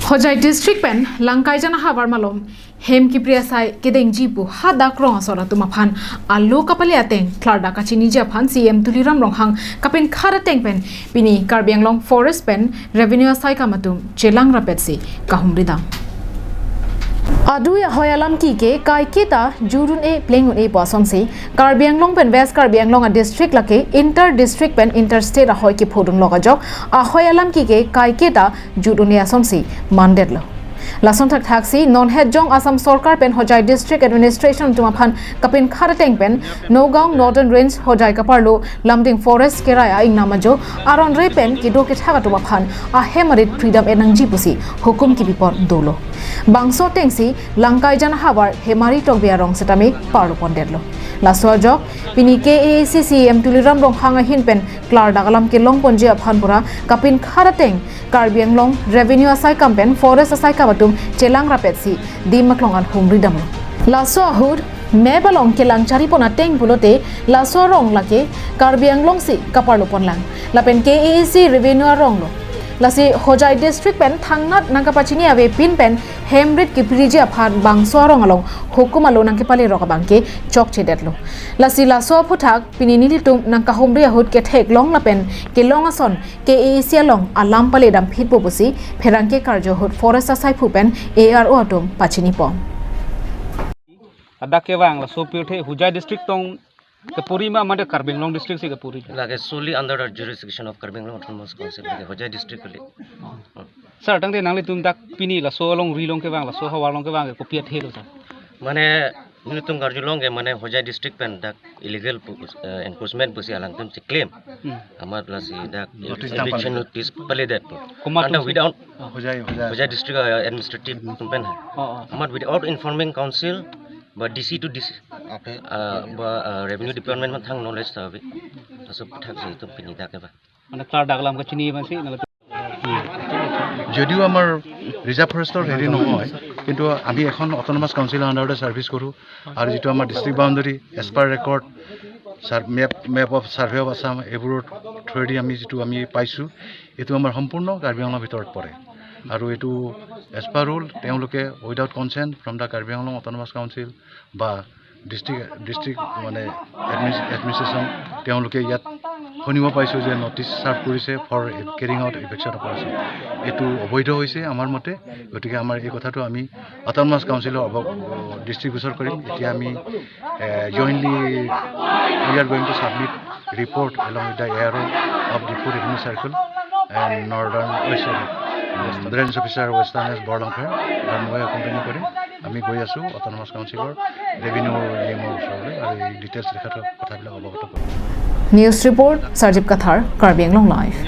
Hojai District pen langkai jana habar malom hem kepri asai kedengji bu hada krong asora tumaphan allo kapali ateng klarda kachini japhan CM tuliram ronghang kapen khara teng pen pini Karbi Anglong forest pen revenue asai kamatum chelang rapetsi kahumrida Adu ya hoyalam ki ke kai kita jurun e plengun e pasom se Karbi Anglong pen West Karbi Anglong a district lake inter district pen interstate a hoy ki phodun loga jok a hoyalam ki ke kai kita jurun e asom se mandet lo Lason thak taxi non head jong Assam Sarkar pen Hojai District Administration tumaphan kapin kharateng pen Nogaon Northern Range Hojai kaparlo Lamding Forest keraya ingnamajo aron re pen kido ke thaga tumaphan a hemarit freedom enangji pusi hukum ki bipor dolo bangso tengsi langkai jan habar hemari tok biarong setami parlo pondetlo laso jok pini KAAC CM tuliram rong hanga hin pen klar dagalam ke long ponje aphan pura kapin kharateng Karbi Anglong revenue asai kampen forest asai kabatum chelang rapetsi dimaklongan humridam laso ahur mebalong kelang chari pona teng bulote laso rong lake Karbi Anglong si kaparlo ponlang lapen KAAC revenue rong lo lasi Hojai District pen thangnat nangkapachini ave pin pen hemrit kipriji aphan bangso rong along hukumalo nangkepali rokabangke chok chedetlo lasi laso phuthak pinini tum nangkahumri ahut ke thek long lapen ke long ason KAAC long alam pale dam phit bobusi pherangke karjo hut forest asai phupen ARO atom pachini pom ada kewang la sopir the Hojai District tong kepuri ma made Karbi Anglong district se kepuri like solely under the jurisdiction of Karbi Anglong Autonomous Council like Hojai District le sir tang de nangli tum dak pini la so long ri long kewang la so hawar long kewang ko piat helo sir mane minutung garju long ge mane Hojai District pen dak illegal enforcement pusi alang tum si claim amar la si dak eviction notice pale that and without Hojai District administrative tum pen amar without informing council but DC to DC revenue department man thang knowledge tabe so thak sei tum pini dak ba মানে klar daglam ka chini man si যদিও আমাৰ reserve ফৰেষ্টৰ হেৰি নহয় কিন্তু আমি এখন autonomous কাউন্সিলৰ আণ্ডাৰতে service কৰোঁ আৰু যিটো আমাৰ district boundary as per record map of survey of Assam এইবোৰৰ থ্ৰুৱেদি আমি যিটো আমি পাইছোঁ এইটো আমাৰ সম্পূৰ্ণ কাৰ্বি আংলঙৰ ভিতৰত পৰে আৰু এইটো এজ পাৰ ৰুল তেওঁলোকে without consent from the Karbi Anglong autonomous council বা ডিষ্ট্ৰিক্ট মানে এডমিনিষ্ট্ৰেশ্যন তেওঁলোকে ইয়াত শুনিব পাইছোঁ যে নটিছ চাৰ্ভ কৰিছে for carrying out eviction operation এইটো অবৈধ হৈছে আমাৰ মতে গতিকে আমাৰ এই কথাটো আমি অট'নমাছ কাউন্সিলৰ ডিষ্ট্ৰিবিউচন কৰিম এতিয়া আমি jointly we are going to submit report along with the ARO of Diphu revenue circle and northern range officer western Borlangpher আৰু মই কোম্পানী কৰিম আমি গৈ আছোঁ অট'নমাছ কাউন্সিলৰ ৰেভিনিউ ইএমৰ ওচৰলৈ আৰু এই ডিটেইলছ লেখাটো কথাবিলাক অৱগত কৰিম News report Sarjib Kathar Karbi Anglong Live